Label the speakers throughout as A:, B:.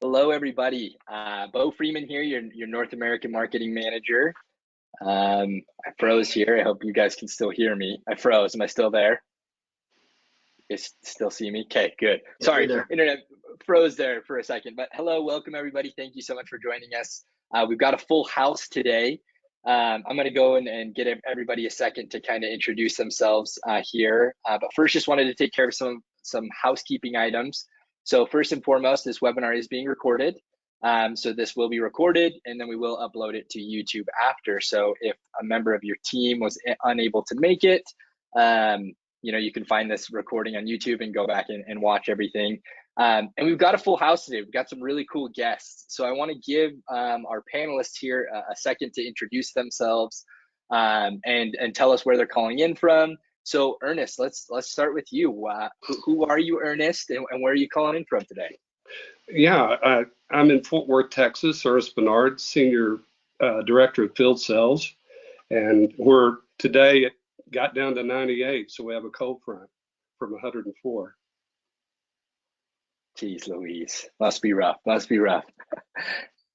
A: Hello, everybody. Bo Freeman here, your North American marketing manager. I froze here. I hope you guys can still hear me. I froze. Am I still there? You still see me? Okay, good. Sorry, internet froze there for a second. But hello, welcome, everybody. Thank you so much for joining us. We've got a full house today. I'm going to go and get everybody a second to kind of introduce themselves here. But first, just wanted to take care of some housekeeping items. So first and foremost, this webinar is being recorded. So this will be recorded, and then we will upload it to YouTube after. So if a member of your team was unable to make it, you can find this recording on YouTube and go back and watch everything. And we've got a full house today. We've got some really cool guests. So I want to give our panelists here a second to introduce themselves and tell us where they're calling in from. So Ernest, let's start with you. Who are you, Ernest, and where are you calling in from today?
B: Yeah, I'm in Fort Worth, Texas. Ernest Bernard, Senior Director of Field Sales. And we're today, it got down to 98, so we have a cold front from 104.
A: Jeez Louise, must be rough, must be rough.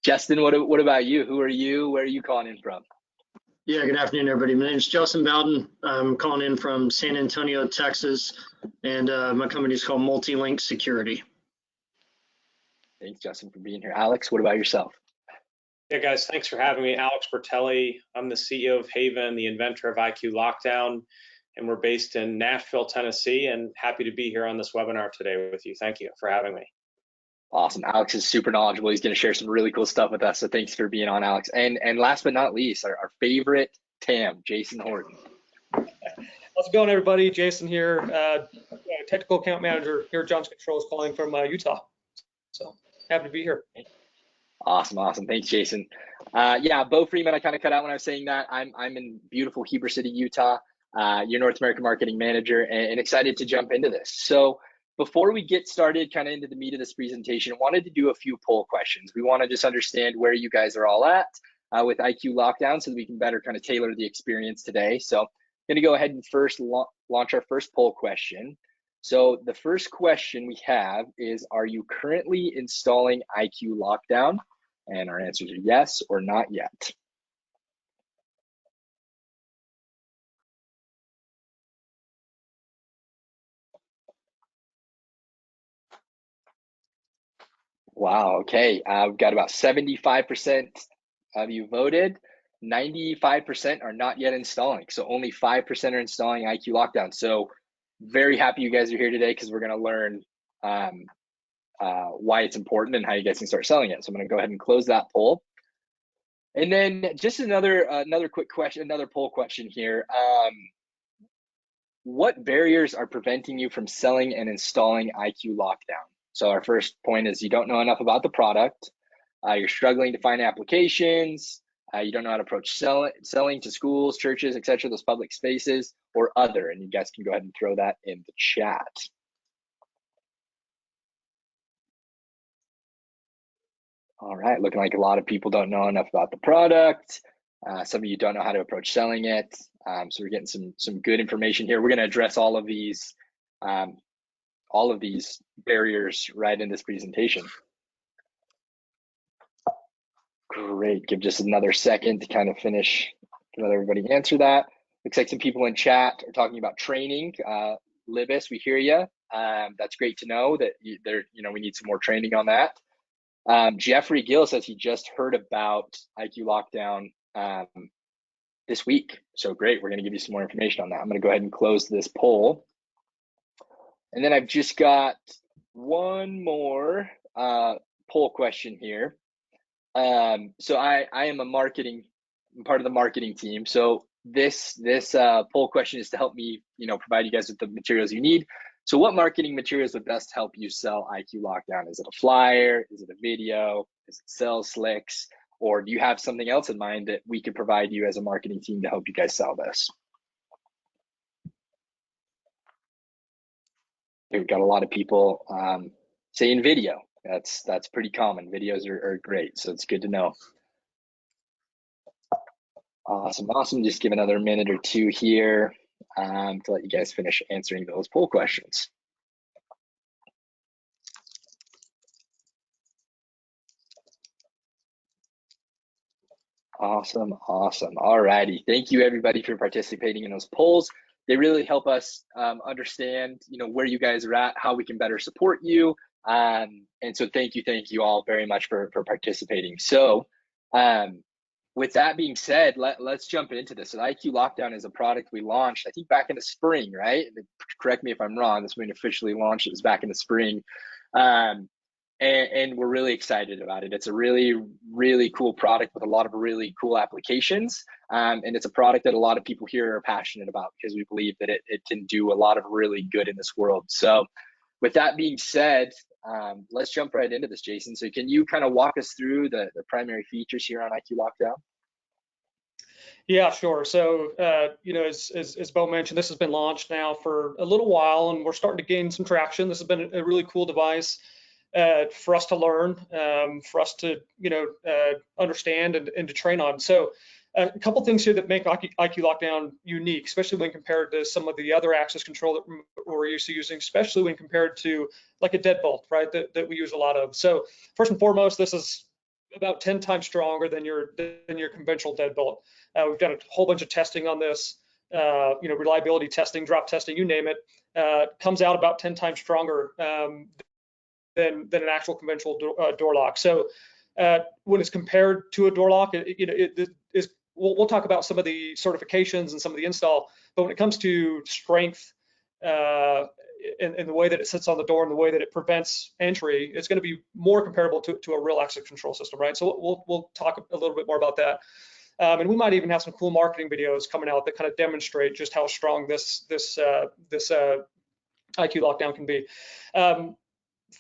A: Justin, what about you? Who are you? Where are you calling in from?
C: Yeah, good afternoon, everybody. My name is Justin Bowden. I'm calling in from San Antonio, Texas, and my company is called Multi-Link Security.
A: Thanks, Justin, for being here. Alex, what about yourself?
D: Yeah, guys, thanks for having me. Alex Bertelli. I'm the CEO of Haven, the inventor of IQ Lockdown, and we're based in Nashville, Tennessee, and happy to be here on this webinar today with you. Thank you for having me.
A: Awesome. Alex is super knowledgeable. He's going to share some really cool stuff with us. So thanks for being on, Alex. And last but not least, our favorite TAM, Jason Horton.
E: How's it going, everybody? Jason here, technical account manager here at Johnson Controls, calling from Utah. So happy to be here.
A: Awesome. Thanks, Jason. Yeah, Bo Freeman, I kind of cut out when I was saying that. I'm in beautiful Heber City, Utah, your North American marketing manager, and excited to jump into this. So before we get started kind of into the meat of this presentation, I wanted to do a few poll questions. We want to just understand where you guys are all at with IQ Lockdown so that we can better kind of tailor the experience today. So I'm going to go ahead and first launch our first poll question. So the first question we have is, are you currently installing IQ Lockdown? And our answers are yes or not yet. Wow, okay. We've got about 75% of you voted. 95% are not yet installing. So only 5% are installing IQ Lockdown. So very happy you guys are here today because we're going to learn why it's important and how you guys can start selling it. So I'm going to go ahead and close that poll. And then just another quick question, another poll question here. What barriers are preventing you from selling and installing IQ Lockdown? So our first point is you don't know enough about the product. You're struggling to find applications. You don't know how to approach selling to schools, churches, etc., those public spaces, or other. And you guys can go ahead and throw that in the chat. All right, looking like a lot of people don't know enough about the product. Some of you don't know how to approach selling it. So we're getting some good information here. We're going to address all of these barriers right in this presentation. Great. Give just another second to kind of finish, let everybody answer that. Looks like some people in chat are talking about training. Libis, we hear you. That's great to know that we need some more training on that. Jeffrey Gill says he just heard about IQ Lockdown this week. So great. We're going to give you some more information on that. I'm going to go ahead and close this poll. And then I've just got one more poll question here. So I am I'm part of the marketing team. So this poll question is to help me, provide you guys with the materials you need. So what marketing materials would best help you sell IQ Lockdown? Is it a flyer? Is it a video? Is it sales slicks? Or do you have something else in mind that we could provide you as a marketing team to help you guys sell this? We've got a lot of people saying video. That's pretty common. Videos are great, so it's good to know. Awesome. Just give another minute or two here to let you guys finish answering those poll questions. Awesome. All righty. Thank you everybody for participating in those polls. They really help us understand, where you guys are at, how we can better support you. And so thank you all very much for participating. So with that being said, let's jump into this. So the IQ Lockdown is a product we launched, I think, back in the spring, right? Correct me if I'm wrong. This when officially launched, it was back in the spring. And we're really excited about it. It's a really, really cool product with a lot of really cool applications. And it's a product that a lot of people here are passionate about because we believe that it can do a lot of really good in this world. So with that being said, let's jump right into this, Jason. So can you kind of walk us through the primary features here on IQ Lockdown?
E: Yeah, sure. So, as Bo mentioned, this has been launched now for a little while, and we're starting to gain some traction. This has been a really cool device for us to learn, for us to, understand and to train on. So, a couple things here that make IQ Lockdown unique, especially when compared to some of the other access control that we're used to using, especially when compared to like a deadbolt, right, that we use a lot of. So, first and foremost, this is about 10 times stronger than your conventional deadbolt. We've done a whole bunch of testing on this, reliability testing, drop testing, you name it. Comes out about 10 times stronger than an actual conventional door lock. So when it's compared to a door lock, we'll talk about some of the certifications and some of the install, but when it comes to strength and the way that it sits on the door and the way that it prevents entry, it's going to be more comparable to a real access control system, right? So we'll talk a little bit more about that. And we might even have some cool marketing videos coming out that kind of demonstrate just how strong this IQ Lockdown can be.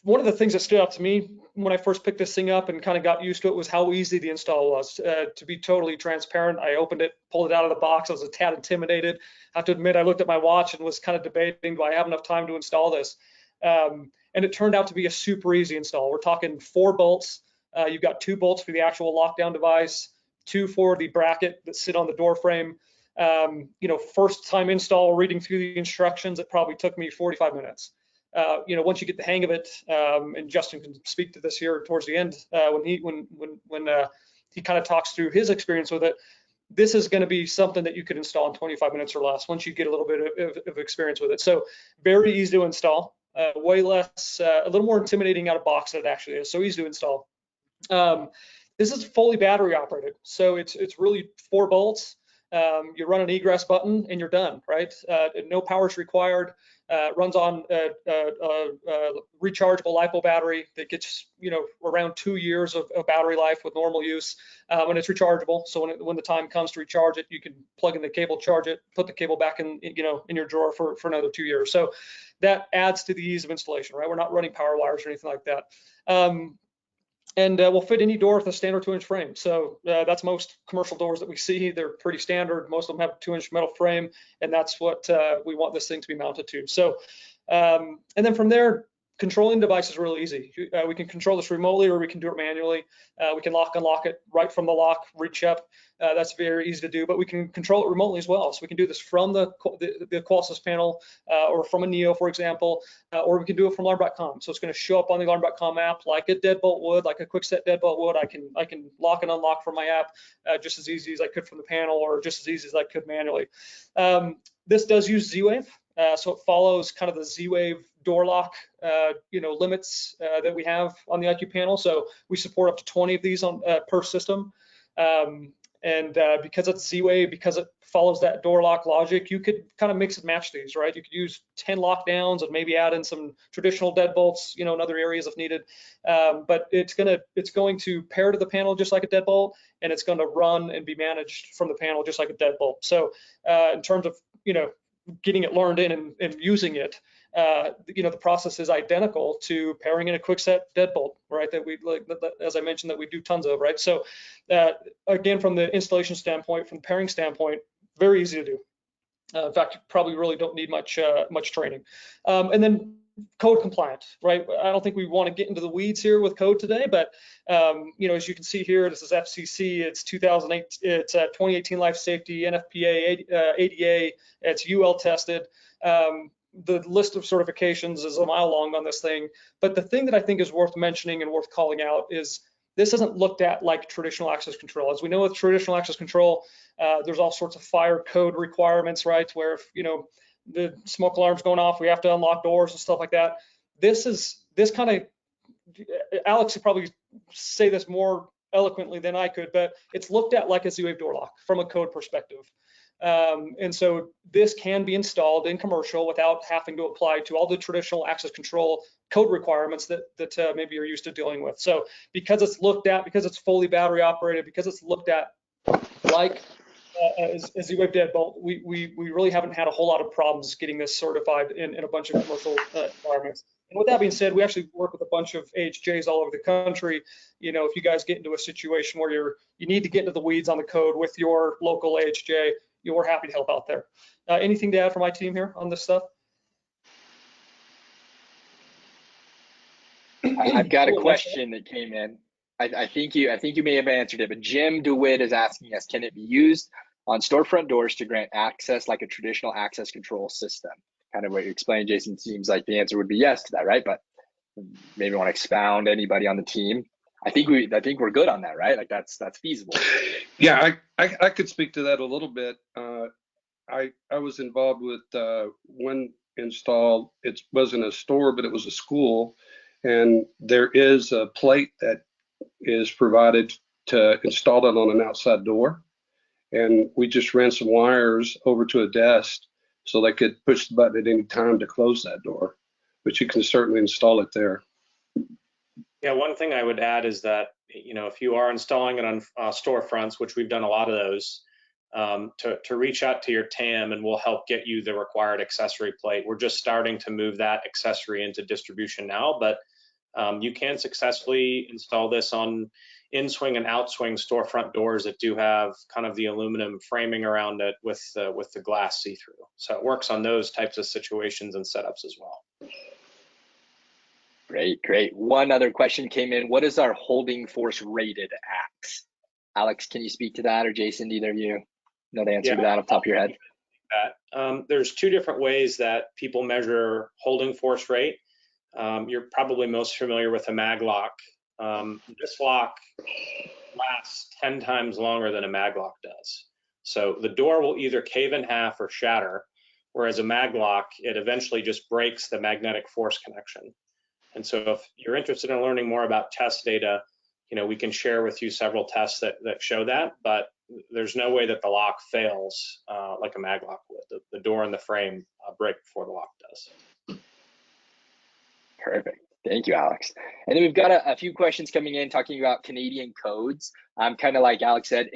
E: One of the things that stood out to me when I first picked this thing up and kind of got used to it was how easy the install was. To be totally transparent, I opened it, pulled it out of the box. I was a tad intimidated. I have to admit, I looked at my watch and was kind of debating, do I have enough time to install this? And it turned out to be a super easy install. We're talking 4 bolts. You've got 2 bolts for the actual lockdown device, 2 for the bracket that sit on the door frame. First time install, reading through the instructions, it probably took me 45 minutes. Once you get the hang of it, and Justin can speak to this here towards the end, when he kind of talks through his experience with it, this is going to be something that you could install in 25 minutes or less once you get a little bit of experience with it. So very easy to install, way less, a little more intimidating out of box than it actually is. So easy to install. This is fully battery operated, so it's really 4 bolts. You run an egress button and you're done, right? No power is required. Runs on a rechargeable LiPo battery that gets around 2 years of battery life with normal use, and it's rechargeable. So when the time comes to recharge it, you can plug in the cable, charge it, put the cable back in your drawer for another 2 years. So that adds to the ease of installation, right? We're not running power wires or anything like that. And will fit any door with a standard 2-inch frame. So that's most commercial doors that we see. They're pretty standard. Most of them have a 2-inch metal frame, and that's what we want this thing to be mounted to. So, and then from there, controlling the device is really easy. We can control this remotely, or we can do it manually. We can lock and unlock it right from the lock, reach up. That's very easy to do, but we can control it remotely as well. So we can do this from the Qualsys panel, or from a Neo, for example, or we can do it from alarm.com. So it's going to show up on the alarm.com app like a deadbolt would, like a quick set deadbolt would. I can lock and unlock from my app just as easy as I could from the panel, or just as easy as I could manually. This does use Z-Wave, so it follows kind of the Z-Wave door lock limits that we have on the IQ panel. So we support up to 20 of these on per system. And because it's Z-Wave, because it follows that door lock logic, you could kind of mix and match these, right? You could use 10 lockdowns and maybe add in some traditional deadbolts, in other areas if needed. But it's going to pair to the panel just like a deadbolt, and it's going to run and be managed from the panel just like a deadbolt. So in terms of getting it learned in and using it, the process is identical to pairing in a quick set deadbolt, right? That we, like, as I mentioned, that we do tons of, right? So again, from the installation standpoint, from the pairing standpoint, very easy to do. In fact, you probably really don't need much training. And then code compliant, right? I don't think we want to get into the weeds here with code today, but as you can see here, this is FCC, it's 2008, it's 2018 life safety, NFPA, ADA, it's UL tested. The list of certifications is a mile long on this thing, but the thing that I think is worth mentioning and worth calling out is this isn't looked at like traditional access control. As we know with traditional access control, there's all sorts of fire code requirements, right? Where if, the smoke alarm's going off, we have to unlock doors and stuff like that. This kind of, Alex could probably say this more eloquently than I could, but it's looked at like a Z-Wave door lock from a code perspective. And so this can be installed in commercial without having to apply to all the traditional access control code requirements that maybe you're used to dealing with. So because it's looked at, because it's fully battery operated, because it's looked at like as Z-Wave deadbolt, we really haven't had a whole lot of problems getting this certified in a bunch of commercial environments. And with that being said, we actually work with a bunch of AHJs all over the country. If you guys get into a situation where you need to get into the weeds on the code with your local AHJ, we're happy to help out there. Anything to add from my team here on this stuff?
A: I've got a question that came in. I think you may have answered it, but Jim DeWitt is asking us, can it be used on storefront doors to grant access like a traditional access control system? Kind of what you explained, Jason. Seems like the answer would be yes to that, right? But maybe want to expound, anybody on the team. I think we're good on that, right? Like that's feasible.
B: Yeah, I could speak to that a little bit. I was involved with one install. It wasn't a store, but it was a school, and there is a plate that is provided to install it on an outside door, and we just ran some wires over to a desk so they could push the button at any time to close that door. But you can certainly install it there.
D: Yeah, one thing I would add is that, if you are installing it on storefronts, which we've done a lot of those, to reach out to your TAM and we'll help get you the required accessory plate. We're just starting to move that accessory into distribution now, but you can successfully install this on in-swing and out-swing storefront doors that do have kind of the aluminum framing around it with the glass see-through. So it works on those types of situations and setups as well.
A: Great. One other question came in. What is our holding force rated at? Alex, can you speak to that, or Jason, either of you know the answer to that off the top of your head?
D: There's two different ways that people measure holding force rate. You're probably most familiar with a mag lock. This lock lasts 10 times longer than a mag lock does. So the door will either cave in half or shatter, whereas a mag lock, it eventually just breaks the magnetic force connection. And so if you're interested in learning more about test data, we can share with you several tests that show that, but there's no way that the lock fails like a mag lock would. The door and the frame break before the lock does.
A: Perfect. Thank you, Alex. And then we've got a few questions coming in talking about Canadian codes. Kind of like Alex said,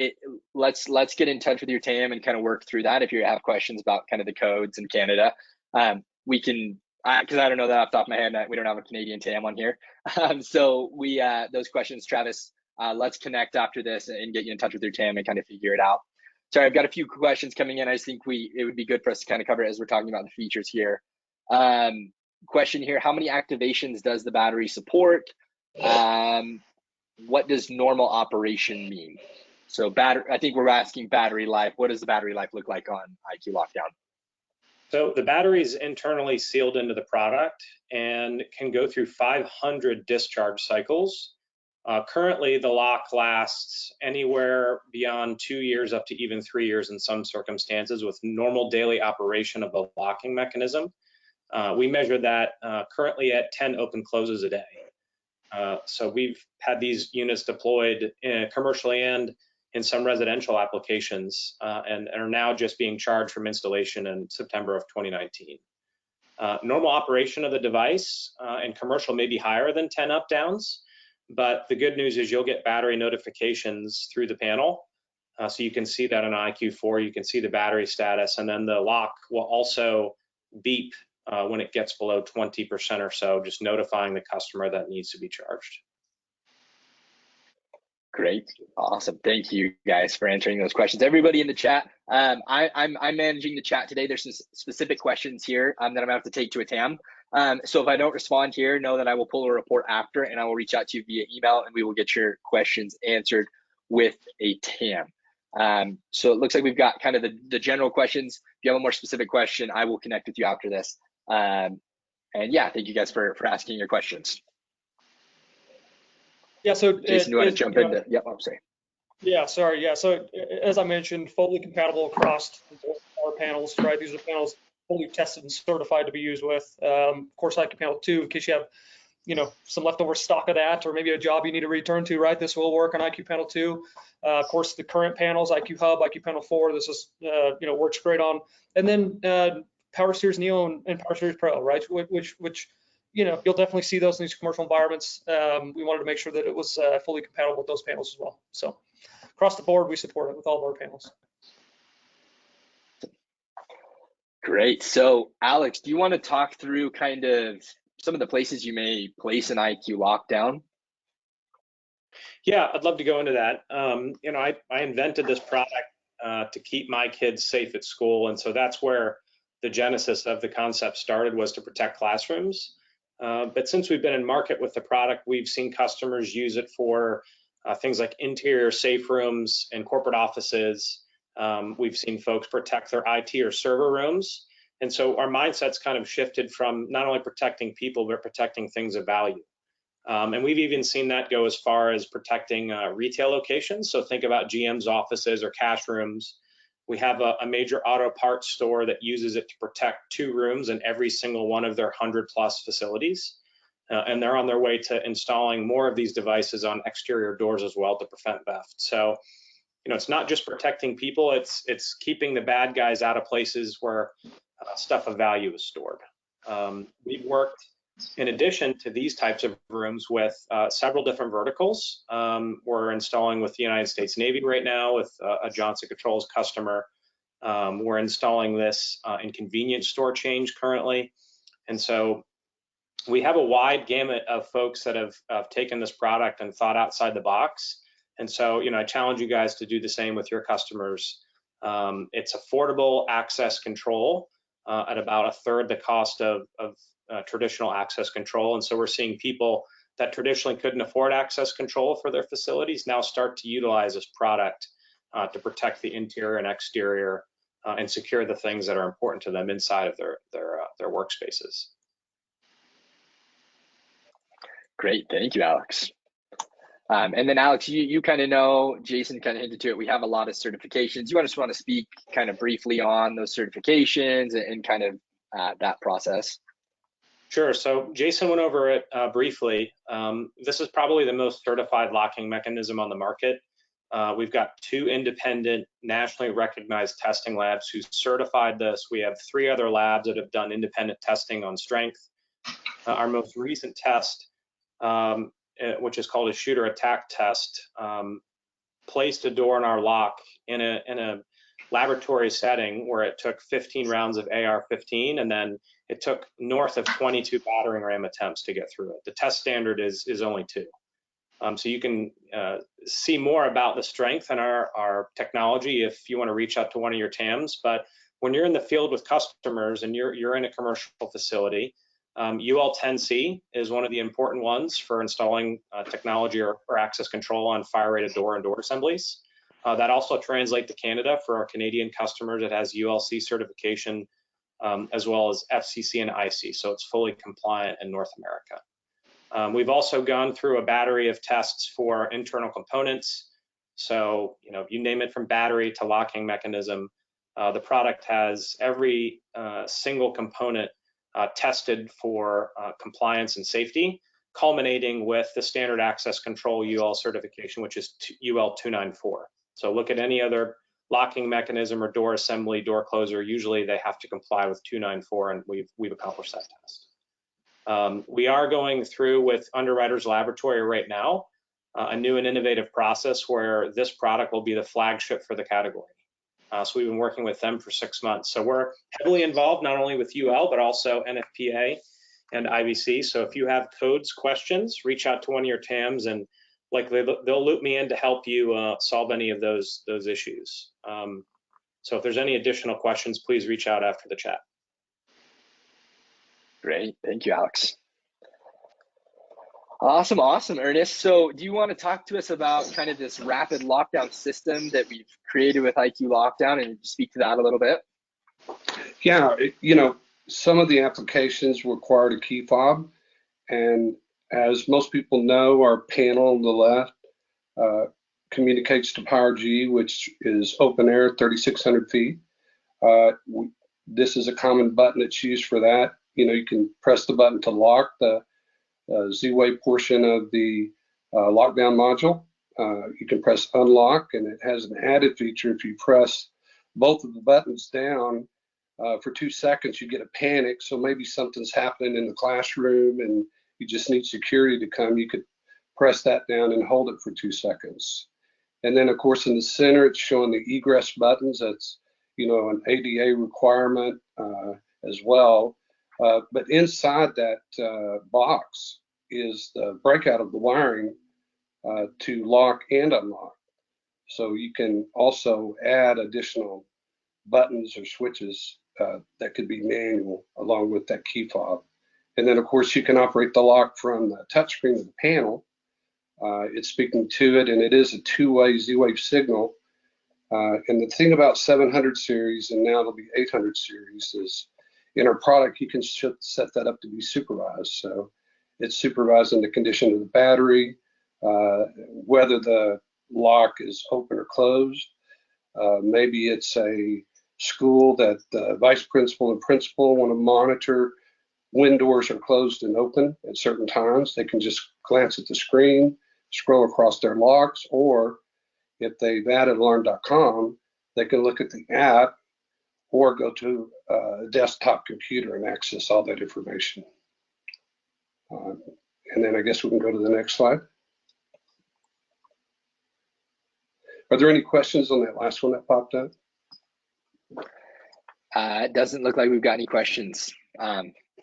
A: let's get in touch with your TAM and kind of work through that. If you have questions about kind of the codes in Canada, we can, because I don't know that off the top of my head, we don't have a Canadian TAM on here. So those questions, Travis, let's connect after this and get you in touch with your TAM and kind of figure it out. Sorry, I've got a few questions coming in. I just think it would be good for us to kind of cover it as we're talking about the features here. Question here, how many activations does the battery support? What does normal operation mean? So I think we're asking battery life. What does the battery life look like on IQ Lockdown?
D: So the battery is internally sealed into the product and can go through 500 discharge cycles. Currently, the lock lasts anywhere beyond 2 years up to even 3 years in some circumstances with normal daily operation of the locking mechanism. We measure that currently at 10 open closes a day. So we've had these units deployed commercially and in some residential applications and are now just being charged from installation in September of 2019. Normal operation of the device and commercial may be higher than 10 up downs, but the good news is you'll get battery notifications through the panel. So you can see that on IQ4, you can see the battery status, and then the lock will also beep when it gets below 20% or so, just notifying the customer that needs to be charged.
A: Great, awesome. Thank you guys for answering those questions. Everybody in the chat, I'm managing the chat today. There's some specific questions here that I'm gonna have to take to a TAM. So if I don't respond here, know that I will pull a report after, and I will reach out to you via email, and we will get your questions answered with a TAM. So it looks like we've got kind of the general questions. If you have a more specific question, I will connect with you after this. And yeah, thank you guys for asking your questions.
E: Yeah, so
A: Jason, you want to jump into? Yep, I'm sorry.
E: yeah, sorry. Yeah, so as I mentioned, fully compatible across our panels, right? These are panels fully tested and certified to be used with. Of course, IQ Panel 2, in case you have, some leftover stock of that, or maybe a job you need to return to, right? This will work on IQ Panel 2. Of course, the current panels, IQ Hub, IQ Panel 4, this is, works great on. And then Power Series Neo and Power Series Pro, right? Which you'll definitely see those in these commercial environments. We wanted to make sure that it was fully compatible with those panels as well. So across the board, we support it with all of our panels.
A: Great. So Alex, do you want to talk through kind of some of the places you may place an IQ lockdown?
D: Yeah, I'd love to go into that. I invented this product to keep my kids safe at school. And so that's where the genesis of the concept started, was to protect classrooms. But since we've been in market with the product, we've seen customers use it for things like interior safe rooms and corporate offices. We've seen folks protect their IT or server rooms. And so our mindset's kind of shifted from not only protecting people, but protecting things of value. And we've even seen that go as far as protecting retail locations. So think about GM's offices or cash rooms. We have a major auto parts store that uses it to protect 2 rooms in every single one of their 100+ facilities. And they're on their way to installing more of these devices on exterior doors as well to prevent theft. So, it's not just protecting people, it's keeping the bad guys out of places where stuff of value is stored. We've worked, in addition to these types of rooms, with several different verticals. We're installing with the United States Navy right now with a Johnson Controls customer. We're installing this in convenience store chains currently. And so we have a wide gamut of folks that have taken this product and thought outside the box. And so, I challenge you guys to do the same with your customers. It's affordable access control at about a third the cost of traditional access control. And so we're seeing people that traditionally couldn't afford access control for their facilities now start to utilize this product to protect the interior and exterior and secure the things that are important to them inside of their workspaces.
A: Great, thank you, Alex. And then Alex, you kind of know, Jason kind of hinted to it, we have a lot of certifications. You just want to speak kind of briefly on those certifications and kind of that process?
D: Sure. So Jason went over it briefly. This is probably the most certified locking mechanism on the market. We've got 2 independent, nationally recognized testing labs who certified this. We have 3 other labs that have done independent testing on strength. Our most recent test, which is called a shooter attack test, placed a door in our lock in a laboratory setting where it took 15 rounds of AR-15, and then it took north of 22 battering ram attempts to get through it. The test standard is only 2. So you can see more about the strength and our technology if you want to reach out to one of your TAMs. But when you're in the field with customers and you're in a commercial facility, UL 10C is one of the important ones for installing technology or access control on fire-rated door and door assemblies. That also translates to Canada for our Canadian customers. It has ULC certification as well as FCC and IC, so it's fully compliant in North America. We've also gone through a battery of tests for internal components. So, you name it, from battery to locking mechanism. The product has every single component tested for compliance and safety, culminating with the standard access control UL certification, which is UL 294. So look at any other locking mechanism or door assembly, door closer, usually they have to comply with 294, and we've accomplished that test. We are going through with Underwriters Laboratory right now, a new and innovative process where this product will be the flagship for the category. So we've been working with them for 6 months. So we're heavily involved not only with UL, but also NFPA and IBC. So if you have codes questions, reach out to one of your TAMs, and likely they'll loop me in to help you solve any of those issues. So if there's any additional questions, please reach out after the chat.
A: Great, thank you, Alex. Awesome, Ernest. So do you want to talk to us about kind of this rapid lockdown system that we've created with IQ Lockdown and speak to that a little bit?
B: Yeah, some of the applications required a key fob, and As most people know, our panel on the left communicates to Power G, which is open air 3,600 feet. This is a common button that's used for that. You can press the button to lock the Z-Wave portion of the lockdown module. You can press unlock, and it has an added feature. If you press both of the buttons down for 2 seconds, you get a panic. So maybe something's happening in the classroom and you just need security to come. You could press that down and hold it for 2 seconds. And then, of course, in the center, it's showing the egress buttons. That's, an ADA requirement as well. But inside that box is the breakout of the wiring to lock and unlock. So you can also add additional buttons or switches that could be manual along with that key fob. And then, of course, you can operate the lock from the touchscreen of the panel. It's speaking to it, and it is a two-way Z-Wave signal. And the thing about 700 series, and now it'll be 800 series, is in our product, you can set that up to be supervised. So it's supervising the condition of the battery, whether the lock is open or closed. Maybe it's a school that the vice principal and principal want to monitor when doors are closed and open at certain times. They can just glance at the screen, scroll across their locks, or if they've added alarm.com, they can look at the app or go to a desktop computer and access all that information. And then I guess we can go to the next slide. Are there any questions on that last one that popped up?
A: It doesn't look like we've got any questions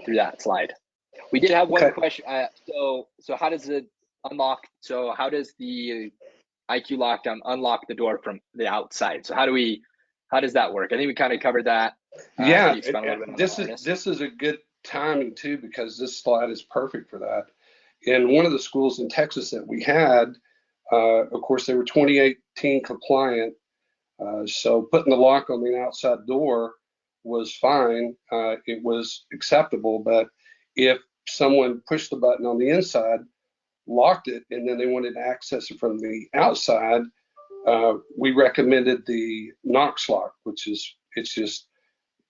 A: through that slide. We did have one question. So how does it unlock? So how does the IQ Lockdown unlock the door from the outside? So how does that work? I think we kind of covered that.
B: Yeah, this is a good timing too, because this slide is perfect for that. In one of the schools in Texas that we had, of course, they were 2018 compliant. So putting the lock on the outside door was fine. It was acceptable. But if someone pushed the button on the inside, locked it, and then they wanted to access it from the outside, we recommended the Knox lock, it's just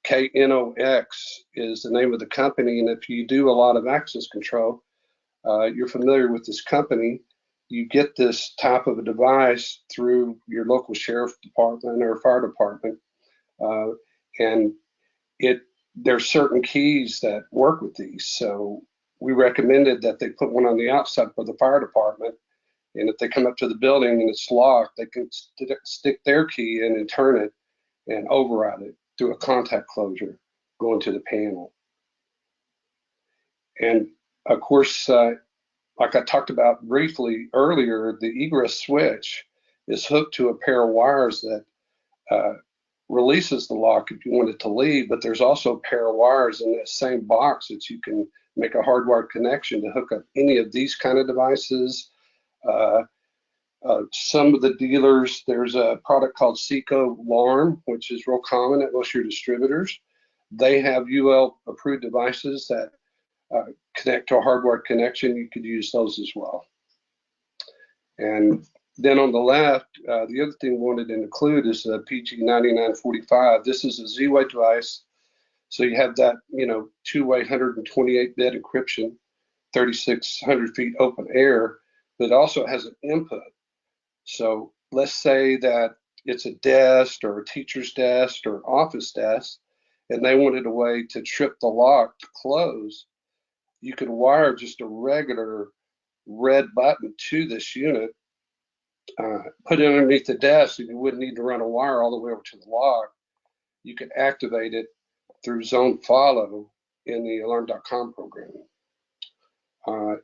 B: KNOX is the name of the company. And if you do a lot of access control, you're familiar with this company, you get this type of a device through your local sheriff department or fire department. And there's certain keys that work with these. So we recommended that they put one on the outside for the fire department. And if they come up to the building and it's locked, they can stick their key in and turn it and override it through a contact closure going to the panel. And of course, like I talked about briefly earlier, the egress switch is hooked to a pair of wires that releases the lock if you want it to leave, but there's also a pair of wires in that same box that you can make a hardwired connection to hook up any of these kind of devices. Some of the dealers, there's a product called Seco Alarm, which is real common at most of your distributors. They have UL approved devices that connect to a hardwired connection. You could use those as well. And then on the left, the other thing we wanted to include is the PG9945. This is a Z-Wave device. So you have that, two-way 128-bit encryption, 3,600 feet open air, but it also has an input. So let's say that it's a desk or a teacher's desk or an office desk, and they wanted a way to trip the lock to close. You could wire just a regular red button to this unit, put it underneath the desk, and you wouldn't need to run a wire all the way over to the lock. You could activate it through Zone Follow in the alarm.com program.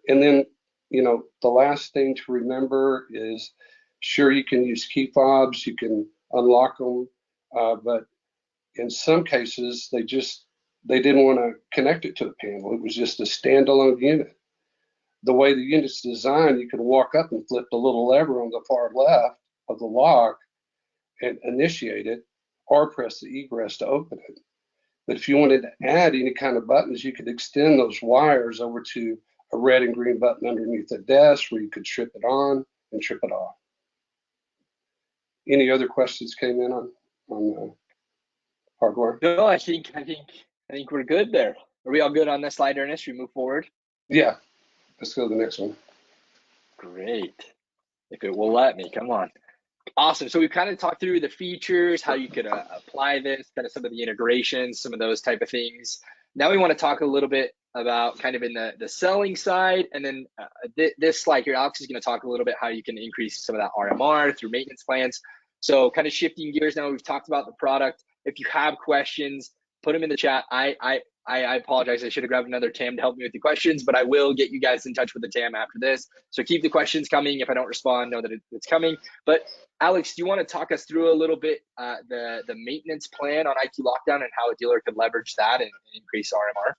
B: And then, the last thing to remember is, sure, you can use key fobs, you can unlock them, but in some cases, they didn't want to connect it to the panel. It was just a standalone unit. The way the unit's designed, you can walk up and flip the little lever on the far left of the lock and initiate it, or press the egress to open it. But if you wanted to add any kind of buttons, you could extend those wires over to a red and green button underneath the desk where you could strip it on and strip it off. Any other questions came in on the hardware?
A: No, I think we're good there. Are we all good on this slide, Ernest? We move forward?
B: Yeah, let's go to the next one.
A: Great. If it will let me, come on. Awesome. So we've kind of talked through the features, how you could apply this, kind of some of the integrations, some of those type of things. Now we want to talk a little bit about kind of in the selling side, and then this slide here, Alex is going to talk a little bit how you can increase some of that RMR through maintenance plans. So kind of shifting gears now, we've talked about the product. If you have questions, put them in the chat. I apologize. I should have grabbed another TAM to help me with the questions, but I will get you guys in touch with the TAM after this. So keep the questions coming. If I don't respond, know that it's coming. But Alex, do you want to talk us through a little bit the maintenance plan on IQ Lockdown and how a dealer could leverage that and increase RMR?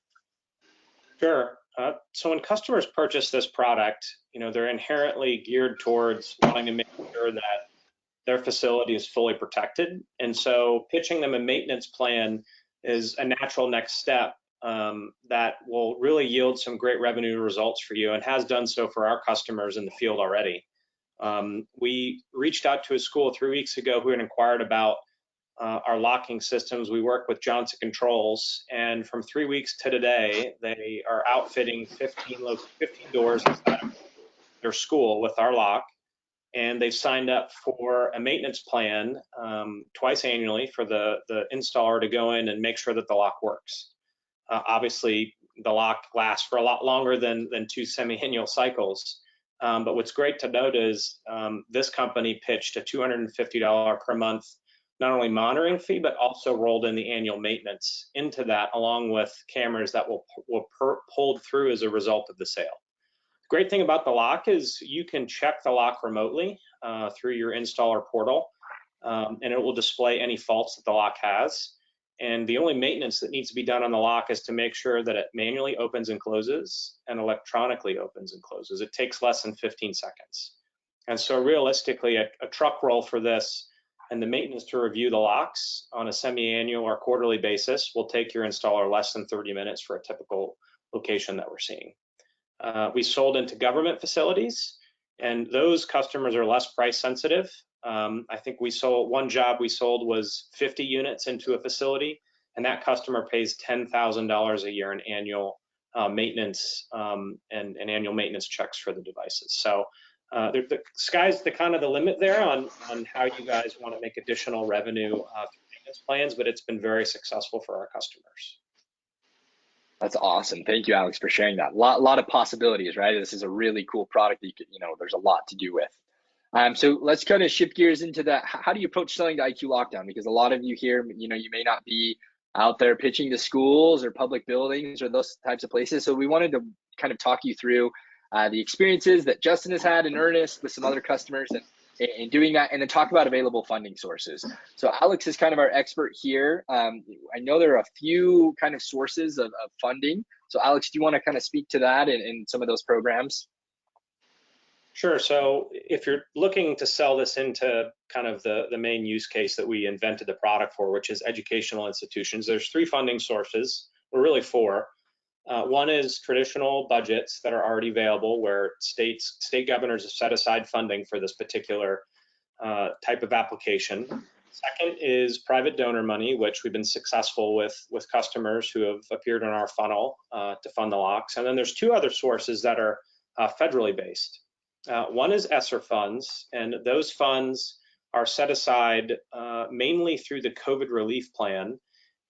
D: Sure. So when customers purchase this product, they're inherently geared towards wanting to make sure that their facility is fully protected. And so pitching them a maintenance plan is a natural next step that will really yield some great revenue results for you, and has done so for our customers in the field already. We reached out to a school 3 weeks ago who had inquired about our locking systems. We work with Johnson Controls, and from 3 weeks to today, they are outfitting 15 doors inside of their school with our lock. And they've signed up for a maintenance plan twice annually for the installer to go in and make sure that the lock works. Obviously, the lock lasts for a lot longer than 2 semi-annual cycles. But what's great to note is this company pitched a $250 per month, not only monitoring fee, but also rolled in the annual maintenance into that, along with cameras that will pulled through as a result of the sale. Great thing about the lock is you can check the lock remotely through your installer portal, and it will display any faults that the lock has. And the only maintenance that needs to be done on the lock is to make sure that it manually opens and closes and electronically opens and closes. It takes less than 15 seconds. And so realistically, a truck roll for this and the maintenance to review the locks on a semi-annual or quarterly basis will take your installer less than 30 minutes for a typical location that we're seeing. We sold into government facilities, and those customers are less price sensitive. I think one job we sold was 50 units into a facility, and that customer pays $10,000 a year in annual maintenance and annual maintenance checks for the devices. So the sky's the kind of the limit there on how you guys want to make additional revenue through maintenance plans, but it's been very successful for our customers.
A: That's awesome. Thank you, Alex, for sharing that. Lot of possibilities, right? This is a really cool product that there's a lot to do with. So let's kind of shift gears into that. How do you approach selling the IQ Lockdown? Because a lot of you here, you may not be out there pitching to schools or public buildings or those types of places. So we wanted to kind of talk you through the experiences that Justin has had and Ernest with some other customers and doing that, and then talk about available funding sources. So Alex is kind of our expert here. I know there are a few kind of sources of funding. So Alex, do you want to kind of speak to that and some of those programs?
D: Sure. So if you're looking to sell this into kind of the main use case that we invented the product for, which is educational institutions, there's 3 funding sources, or really 4. One is traditional budgets that are already available, where state governors have set aside funding for this particular type of application. Second is private donor money, which we've been successful with customers who have appeared in our funnel to fund the locks. And then there's 2 other sources that are federally based. One is ESSER funds, and those funds are set aside mainly through the COVID relief plan.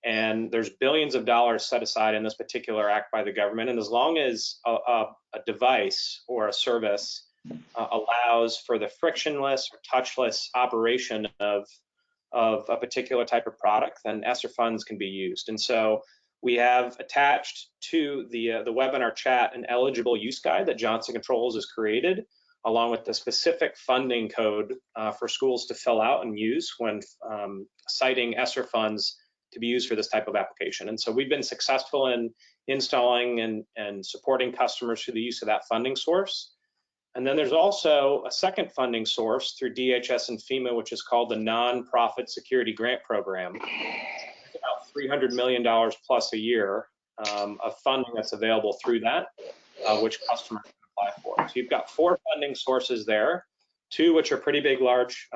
D: And there's billions of dollars set aside in this particular act by the government. And as long as a device or a service allows for the frictionless or touchless operation of a particular type of product, then ESSER funds can be used. And so we have attached to the webinar chat an eligible use guide that Johnson Controls has created, along with the specific funding code for schools to fill out and use when citing ESSER funds to be used for this type of application. And so we've been successful in installing and supporting customers through the use of that funding source. And then there's also a second funding source through DHS and FEMA, which is called the Nonprofit Security Grant Program. It's about $300 million plus a year of funding that's available through that. which customer can apply for. So you've got 4 funding sources there, 2 which are pretty big, large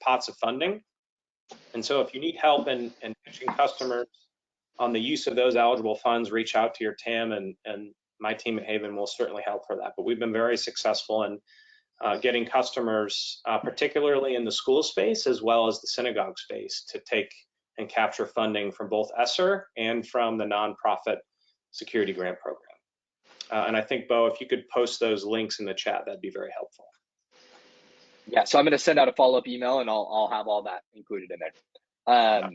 D: pots of funding. And so if you need help in pitching customers on the use of those eligible funds, reach out to your TAM, and my team at Haven will certainly help for that. But we've been very successful in getting customers, particularly in the school space as well as the synagogue space, to take and capture funding from both ESSER and from the nonprofit security grant program. And I think, Bo, if you could post those links in the chat, that'd be very helpful.
A: Yeah, so I'm going to send out a follow-up email, and I'll have all that included in there.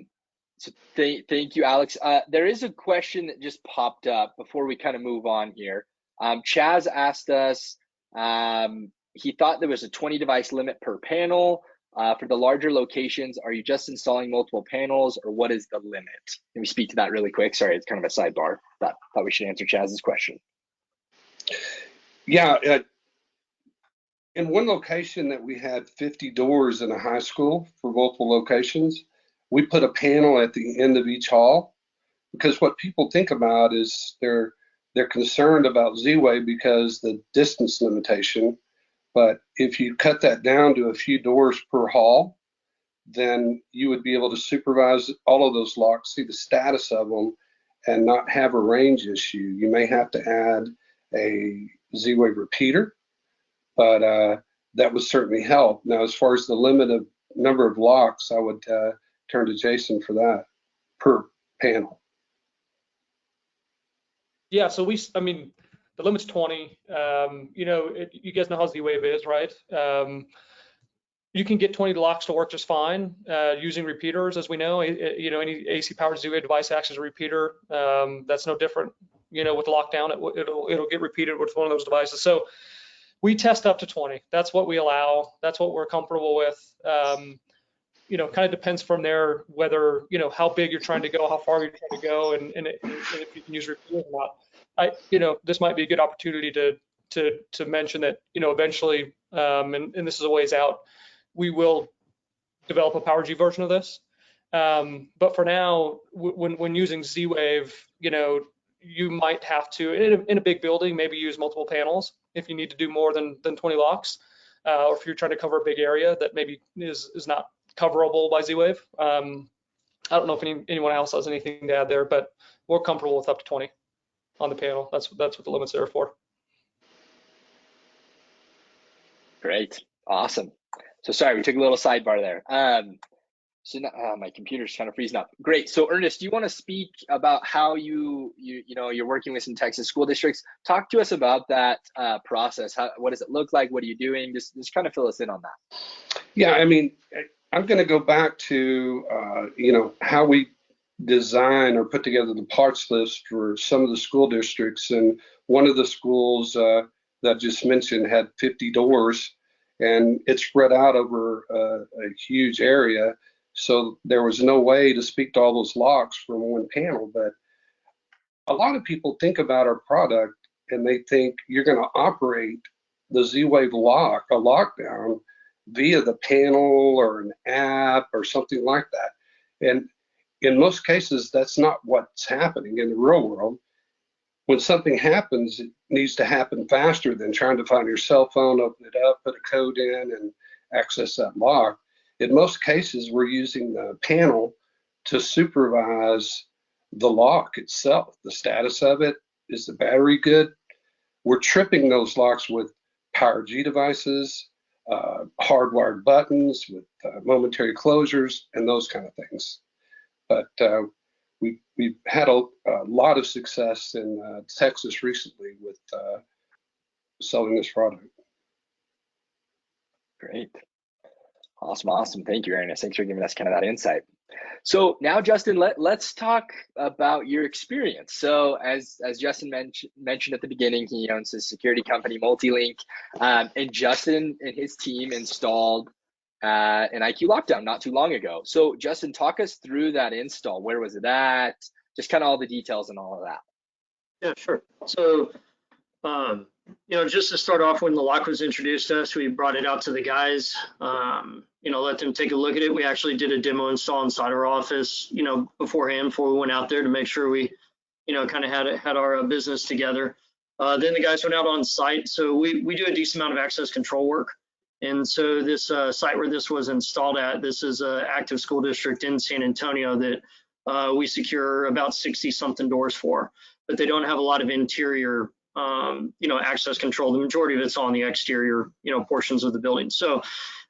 A: So thank you, Alex. There is a question that just popped up before we kind of move on here. Chaz asked us, he thought there was a 20 device limit per panel. For the larger locations, are you just installing multiple panels, or what is the limit? Can we speak to that really quick? Sorry, it's kind of a sidebar. Thought we should answer Chaz's question.
B: Yeah, in one location that we had 50 doors in a high school for multiple locations, we put a panel at the end of each hall, because what people think about is they're concerned about Z-Wave because the distance limitation. But if you cut that down to a few doors per hall, then you would be able to supervise all of those locks, see the status of them, and not have a range issue. You may have to add a Z-Wave repeater, but that would certainly help. Now, as far as the limit of number of locks, I would turn to Jason for that per panel.
E: Yeah, so I mean, the limit's 20. You know, you guys know how Z-Wave is, right? You can get 20 locks to work just fine using repeaters, as we know. You know, any AC powered Z-Wave device acts as a repeater. That's no different. You know, with lockdown, it'll get repeated with one of those devices. So we test up to 20. That's what we allow. That's what we're comfortable with. You know, kind of depends from there whether, you know, how big you're trying to go, how far you're trying to go, and if you can use repeaters or not. You know, this might be a good opportunity to mention that, you know, eventually, and this is a ways out, we will develop a PowerG version of this. But for now, when using Z-Wave, you know, you might have to, in a big building, maybe use multiple panels if you need to do more than 20 locks, or if you're trying to cover a big area that maybe is not coverable by Z-Wave. I don't know if anyone else has anything to add there, but we're comfortable with up to 20 on the panel. That's what the limit's there for.
A: Great, awesome. So sorry, we took a little sidebar there. So now, my computer's kind of freezing up. Great. So Ernest, do you want to speak about how you're working with some Texas school districts? Talk to us about that process. What does it look like? What are you doing? Just kind of fill us in on that.
B: Yeah, I mean, I'm going to go back to you know, how we design or put together the parts list for some of the school districts. And one of the schools that I just mentioned had 50 doors, and it's spread out over a huge area. So there was no way to speak to all those locks from one panel. But a lot of people think about our product and they think you're going to operate the Z-Wave lock, a lockdown, via the panel or an app or something like that. And in most cases, that's not what's happening in the real world. When something happens, it needs to happen faster than trying to find your cell phone, open it up, put a code in, and access that lock. In most cases, we're using the panel to supervise the lock itself, the status of it. Is the battery good? We're tripping those locks with PowerG devices, hardwired buttons with momentary closures, and those kind of things. But we've had a lot of success in Texas recently with selling this product.
A: Great. Awesome. Thank you, Ernest. Thanks for giving us kind of that insight. So now, Justin, let's talk about your experience. So as Justin mentioned at the beginning, he owns his security company, Multilink, and Justin and his team installed an IQ Lockdown not too long ago. So Justin, talk us through that install. Where was it at? Just kind of all the details and all of that.
C: Yeah, sure. So, you know, just to start off, when the lock was introduced to us, we brought it out to the guys, you know, let them take a look at it. We actually did a demo install inside our office, you know, beforehand, before we went out there, to make sure we, you know, kind of had our business together. Then the guys went out on site. So we do a decent amount of access control work. And so this site where this was installed at, this is an active school district in San Antonio that we secure about 60 something doors for, but they don't have a lot of interior, access control. The majority of it's on the exterior, portions of the building. So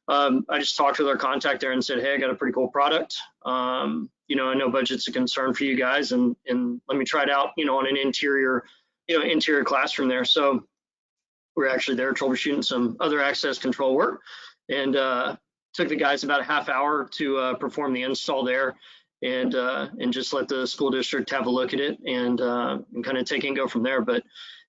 C: I just talked with our contact there and said, hey, I got a pretty cool product. I know budget's a concern for you guys, and let me try it out, on an interior classroom there. So we're actually there troubleshooting some other access control work, and took the guys about a half hour to perform the install there, and just let the school district have a look at it, and kind of take and go from there. But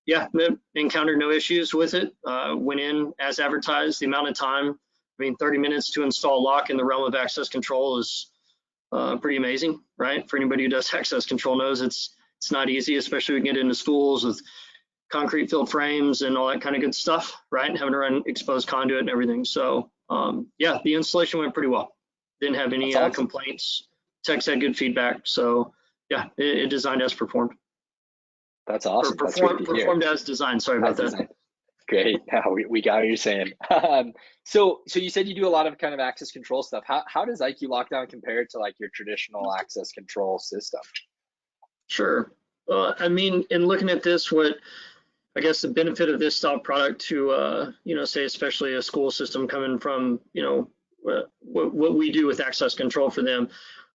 C: yeah, encountered no issues with it. Went in as advertised. The amount of time, 30 minutes to install a lock in the realm of access control is pretty amazing, right? For anybody who does access control knows it's not easy, especially when we get into schools with concrete filled frames and all that kind of good stuff, right? And having to run exposed conduit and everything. So yeah, the installation went pretty well. Didn't have any
A: awesome.
C: complaints. Techs had good feedback. So yeah, it designed as performed.
A: That's awesome.
C: Performed as designed. Sorry about that.
A: Design. Great. Now we got what you're saying. So you said you do a lot of kind of access control stuff. How does IQ Lockdown compare to like your traditional access control system?
C: Sure. In looking at this, what I guess the benefit of this style product to, say especially a school system coming from, what we do with access control for them,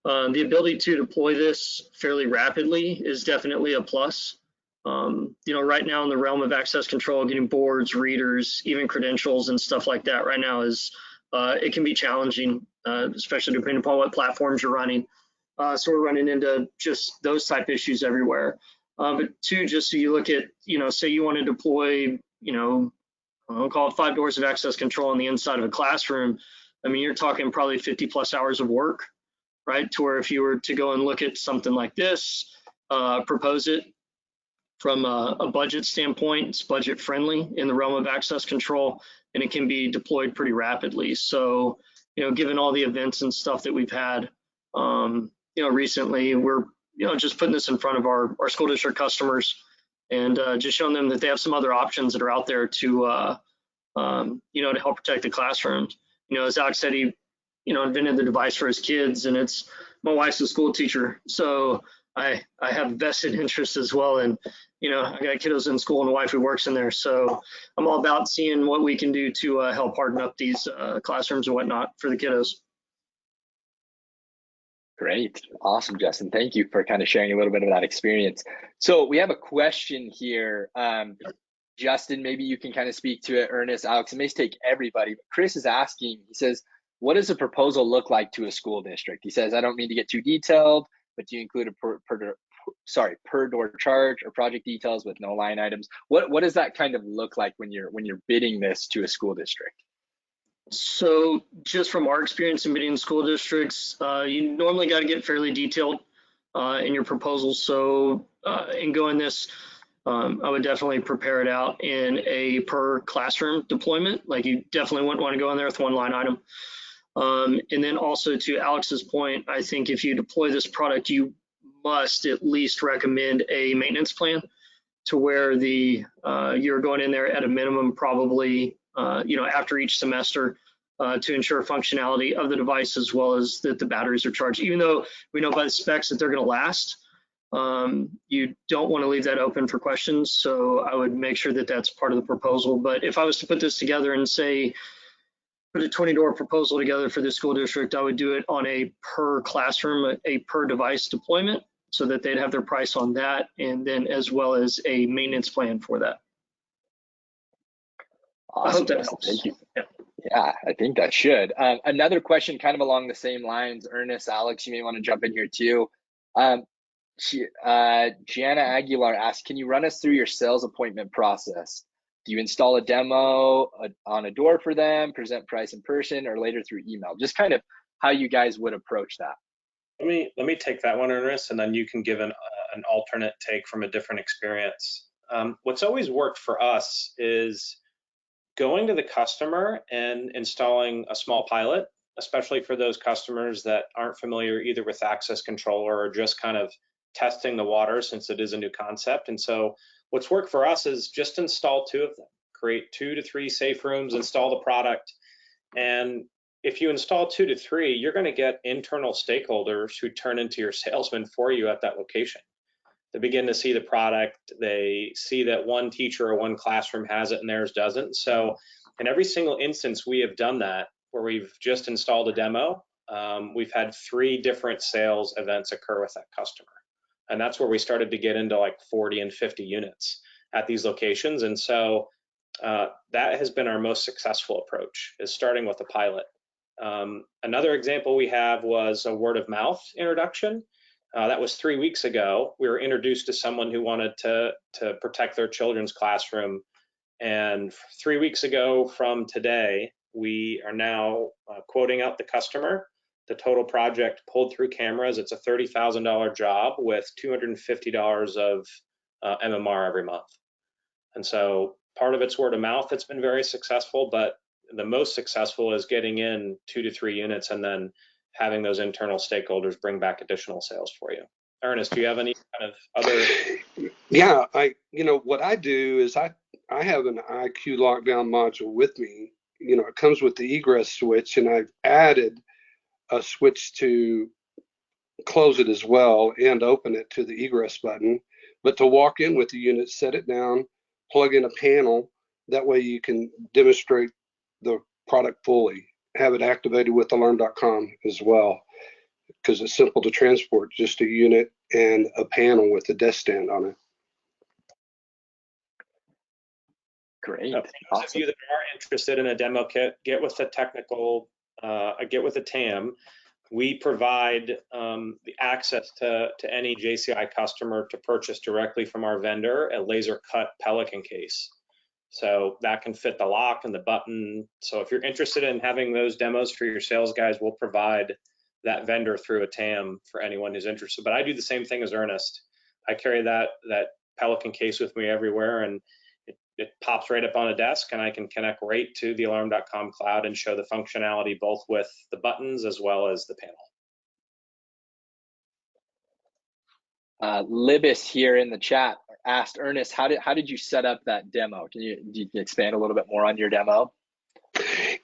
C: the ability to deploy this fairly rapidly is definitely a plus. Right now in the realm of access control, getting boards, readers, even credentials and stuff like that right now is, it can be challenging, especially depending upon what platforms you're running. So we're running into just those type issues everywhere. But two, just so you look at, say you want to deploy, I'll call it 5 doors of access control on the inside of a classroom. You're talking probably 50 plus hours of work, right? To where if you were to go and look at something like this, propose it from a budget standpoint, it's budget friendly in the realm of access control, and it can be deployed pretty rapidly. So, given all the events and stuff that we've had, recently, we're just putting this in front of our school district customers, and just showing them that they have some other options that are out there to to help protect the classrooms. As Alex said, he invented the device for his kids, and my wife's a school teacher, so I have vested interest as well, and I got kiddos in school and a wife who works in there, so I'm all about seeing what we can do to help harden up these classrooms and whatnot for the kiddos.
A: Great. Awesome, Justin. Thank you for kind of sharing a little bit of that experience. So we have a question here. Justin, maybe you can kind of speak to it. Ernest, Alex, it may take everybody, but Chris is asking, he says, what does a proposal look like to a school district? He says, I don't mean to get too detailed, but do you include a per door charge or project details with no line items? What does that kind of look like when you're bidding this to a school district?
C: So just from our experience in bidding school districts, you normally got to get fairly detailed in your proposals. So in going this, I would definitely prepare it out in a per classroom deployment. Like you definitely wouldn't want to go in there with one line item. And then also to Alex's point, I think if you deploy this product, you must at least recommend a maintenance plan to where you're going in there at a minimum probably after each semester to ensure functionality of the device, as well as that the batteries are charged. Even though we know by the specs that they're going to last, you don't want to leave that open for questions. So I would make sure that that's part of the proposal. But if I was to put this together and say, put a 20-door proposal together for the school district, I would do it on a per classroom, a per device deployment, so that they'd have their price on that, and then as well as a maintenance plan for that.
A: Awesome.
C: I hope that helps.
A: Thank you. Yeah, I think that should. Another question kind of along the same lines, Ernest, Alex, you may want to jump in here too. Gianna Aguilar asked, can you run us through your sales appointment process? Do you install a demo on a door for them, present price in person, or later through email? Just kind of how you guys would approach that.
D: Let me take that one, Ernest, and then you can give an alternate take from a different experience. What's always worked for us is going to the customer and installing a small pilot, especially for those customers that aren't familiar either with access control or just kind of testing the water, since it is a new concept. And so What's worked for us is just install 2 of them, create 2 to 3 safe rooms, install the product. And if you install 2 to 3, you're going to get internal stakeholders who turn into your salesmen for you at that location. They begin to see the product. They see that one teacher or one classroom has it and theirs doesn't. So in every single instance we have done that, where we've just installed a demo, we've had 3 different sales events occur with that customer. And that's where we started to get into like 40 and 50 units at these locations. And so that has been our most successful approach, is starting with a pilot. Another example we have was a word of mouth introduction. That was 3 weeks ago. We were introduced to someone who wanted to protect their children's classroom. And 3 weeks ago from today, we are now quoting out the customer. The total project pulled through cameras. It's a $30,000 job with $250 of MMR every month. And so part of it's word of mouth that's been very successful, but the most successful is getting in 2 to 3 units and then having those internal stakeholders bring back additional sales for you. Ernest, do you have any kind of other?
B: Yeah, what I do is I have an IQ lockdown module with me. It comes with the egress switch, and I've added a switch to close it as well and open it to the egress button. But to walk in with the unit, set it down, plug in a panel. That way you can demonstrate the product fully. Have it activated with alarm.com as well, because it's simple to transport, just a unit and a panel with a desk stand on it.
A: Great.
D: For those of you that are interested in a demo kit, get with the technical, get with the TAM. We provide the access to any JCI customer to purchase directly from our vendor a laser cut Pelican case. So that can fit the lock and the button. So if you're interested in having those demos for your sales guys, we'll provide that vendor through a TAM for anyone who's interested. But I do the same thing as Ernest. I carry that Pelican case with me everywhere, and it pops right up on a desk, and I can connect right to the alarm.com cloud and show the functionality both with the buttons as well as the panel.
A: Libis here in the chat asked Ernest, how did you set up that demo? Can you expand a little bit more on your demo?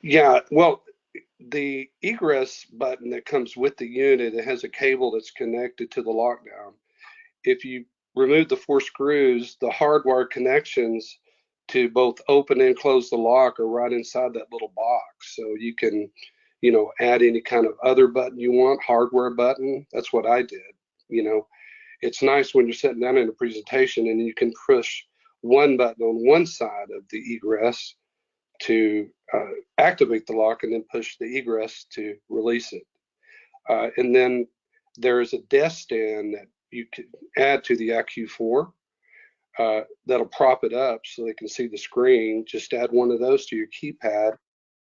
B: Yeah, well, the egress button that comes with the unit, it has a cable that's connected to the lockdown. If you remove the 4 screws, the hardwired connections to both open and close the lock are right inside that little box. So you can, add any kind of other button you want, hardware button. That's what I did. It's nice when you're sitting down in a presentation and you can push one button on one side of the egress to activate the lock, and then push the egress to release it. And then there's a desk stand that you can add to the IQ4 that'll prop it up so they can see the screen. Just add one of those to your keypad,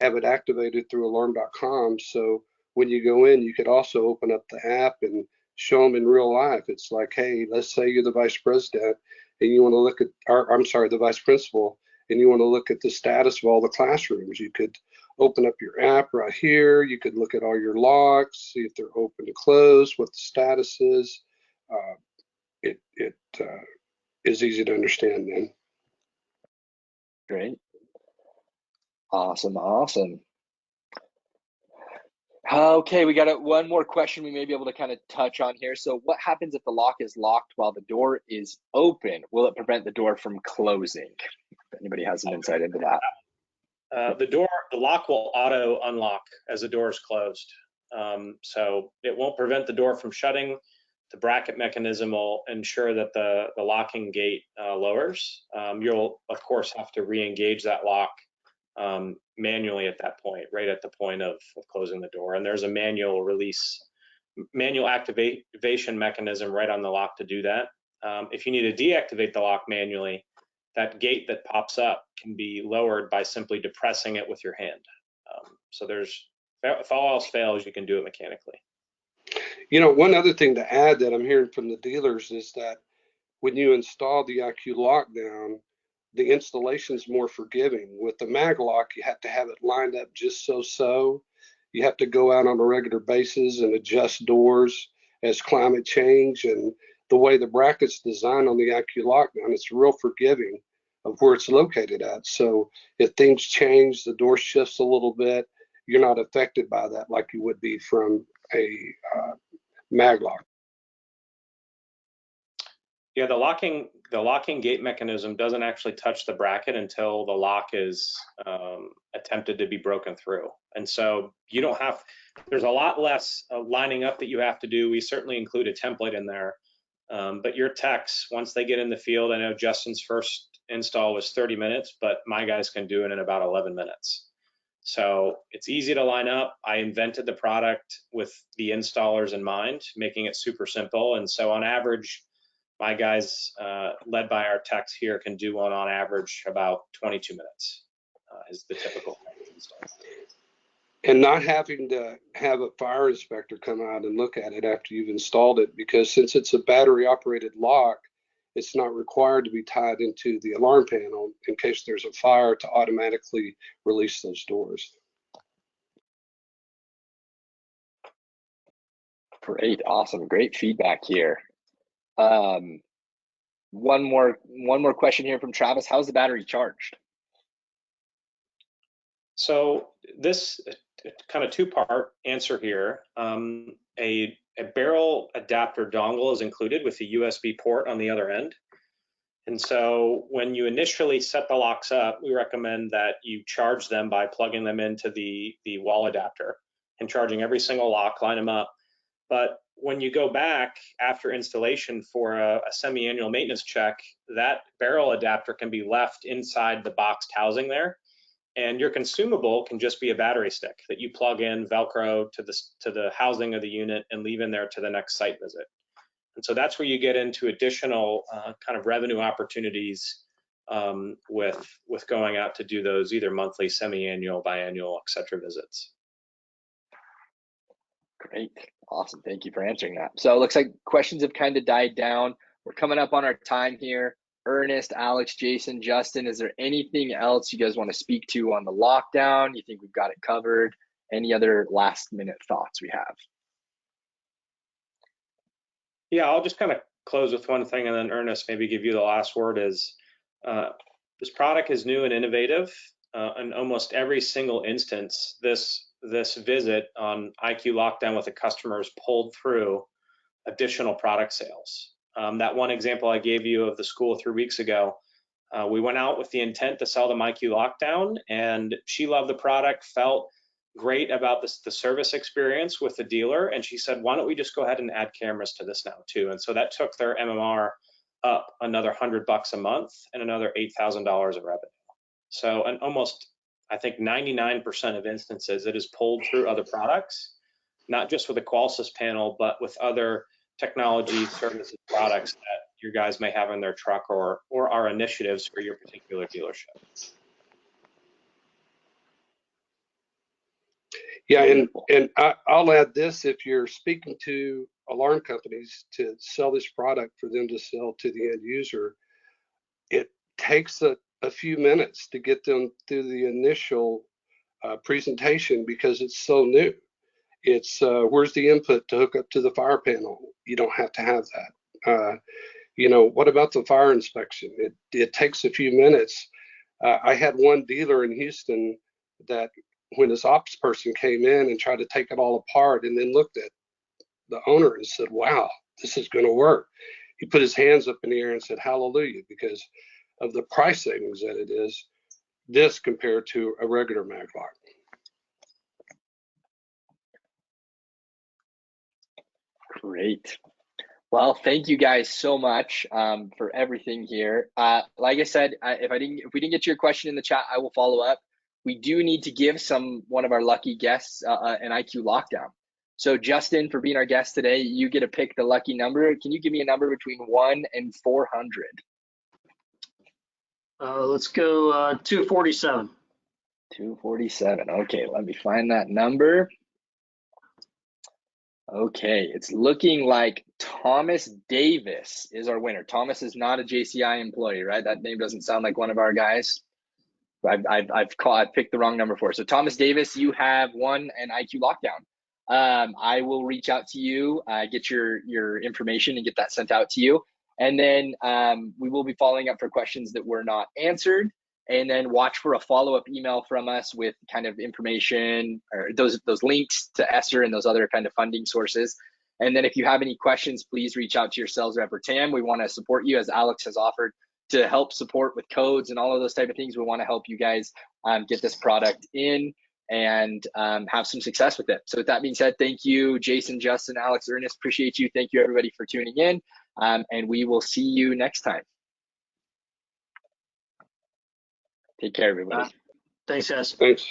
B: have it activated through alarm.com. So when you go in, you could also open up the app and show them in real life. It's like, hey, let's say you're the vice president and you want to look at, the vice principal, and you want to look at the status of all the classrooms. You could open up your app right here. You could look at all your locks, see if they're open to close, what the status is. It is easy to understand then.
A: Great. Awesome. Okay, we got one more question we may be able to kind of touch on here. So what happens if the lock is locked while the door is open? Will it prevent the door from closing? If anybody has some insight into that.
D: The lock will auto unlock as the door is closed. So it won't prevent the door from shutting. The bracket mechanism will ensure that the locking gate lowers. You'll, of course, have to re-engage that lock manually at that point, right at the point of closing the door. And there's a manual activation mechanism right on the lock to do that. If you need to deactivate the lock manually, that gate that pops up can be lowered by simply depressing it with your hand. So if all else fails, you can do it mechanically.
B: One other thing to add that I'm hearing from the dealers is that when you install the IQ lockdown, the installation is more forgiving. With the mag lock, you have to have it lined up just so. You have to go out on a regular basis and adjust doors as climate change and the way the bracket's designed on the IQ lockdown, it's real forgiving of where it's located at. So if things change, the door shifts a little bit, you're not affected by that like you would be from a mag lock.
D: Yeah, the locking gate mechanism doesn't actually touch the bracket until the lock is attempted to be broken through. And so you don't have, there's a lot less lining up that you have to do. We certainly include a template in there. But your techs, once they get in the field, I know Justin's first install was 30 minutes, but my guys can do it in about 11 minutes. So it's easy to line up. I invented the product with the installers in mind, making it super simple. And so on average, my guys, led by our techs here, can do one on average about 22 minutes is the typical install.
B: And not having to have a fire inspector come out and look at it after you've installed it, because since it's a battery operated lock, it's not required to be tied into the alarm panel in case there's a fire to automatically release those doors.
A: Great, awesome, great feedback here. One more question here from Travis. How's the battery charged?
D: So this kind of two-part answer here. A barrel adapter dongle is included with the USB port on the other end. And so when you initially set the locks up, we recommend that you charge them by plugging them into the wall adapter and charging every single lock, line them up. But when you go back after installation for a semi-annual maintenance check, that barrel adapter can be left inside the boxed housing there. And your consumable can just be a battery stick that you plug in Velcro to the housing of the unit and leave in there to the next site visit. And so that's where you get into additional kind of revenue opportunities with going out to do those either monthly, semi-annual, biannual, et cetera visits.
A: Great, awesome, thank you for answering that. So it looks like questions have kind of died down. We're coming up on our time here. Ernest, Alex, Jason, Justin, is there anything else you guys want to speak to on the lockdown? You think we've got it covered? Any other last minute thoughts we have?
D: Yeah, I'll just kind of close with one thing and then Ernest, maybe give you the last word is this product is new and innovative. In almost every single instance, this visit on IQ Lockdown with the customers pulled through additional product sales. That one example I gave you of the school 3 weeks ago, we went out with the intent to sell them IQ Lockdown, and she loved the product, felt great about the service experience with the dealer, and she said, why don't we just go ahead and add cameras to this now too? And so that took their MMR up another $100 a month and another $8,000 of revenue. So and almost, I think 99% of instances, it is pulled through other products, not just with the Qualsys panel, but with other technology, services, products that your guys may have in their truck or our initiatives for your particular dealership.
B: Yeah, and I'll add this, if you're speaking to alarm companies to sell this product for them to sell to the end user, it takes a few minutes to get them through the initial presentation because it's so new. It's where's the input to hook up to the fire panel? You don't have to have that. You know, what about the fire inspection? It takes a few minutes. I had one dealer in Houston that when his ops person came in and tried to take it all apart and then looked at the owner and said, wow, this is going to work. He put his hands up in the air and said, hallelujah, because of the price savings that it is, this compared to a regular mag lock.
A: Great. Well, thank you guys so much for everything here. Like I said, if we didn't get to your question in the chat, I will follow up. We do need to give one of our lucky guests an IQ lockdown. So Justin, for being our guest today, you get to pick the lucky number. Can you give me a number between 1 and 400?
C: Let's go 247.
A: 247. Okay, let me find that number. Okay, it's looking like Thomas Davis is our winner. Thomas is not a JCI employee, right? That name doesn't sound like one of our guys. I've picked the wrong number for. So Thomas Davis, you have won an IQ lockdown. I will reach out to you, get your information and get that sent out to you. And then we will be following up for questions that were not answered. And then watch for a follow-up email from us with kind of information or those links to ESSER and those other kind of funding sources. And then if you have any questions, please reach out to your sales rep or TAM. We want to support you, as Alex has offered, to help support with codes and all of those type of things. We want to help you guys get this product in and have some success with it. So with that being said, thank you, Jason, Justin, Alex, Ernest. Appreciate you. Thank you, everybody, for tuning in. And we will see you next time. Take care, everybody.
C: Thanks, guys.
B: Thanks.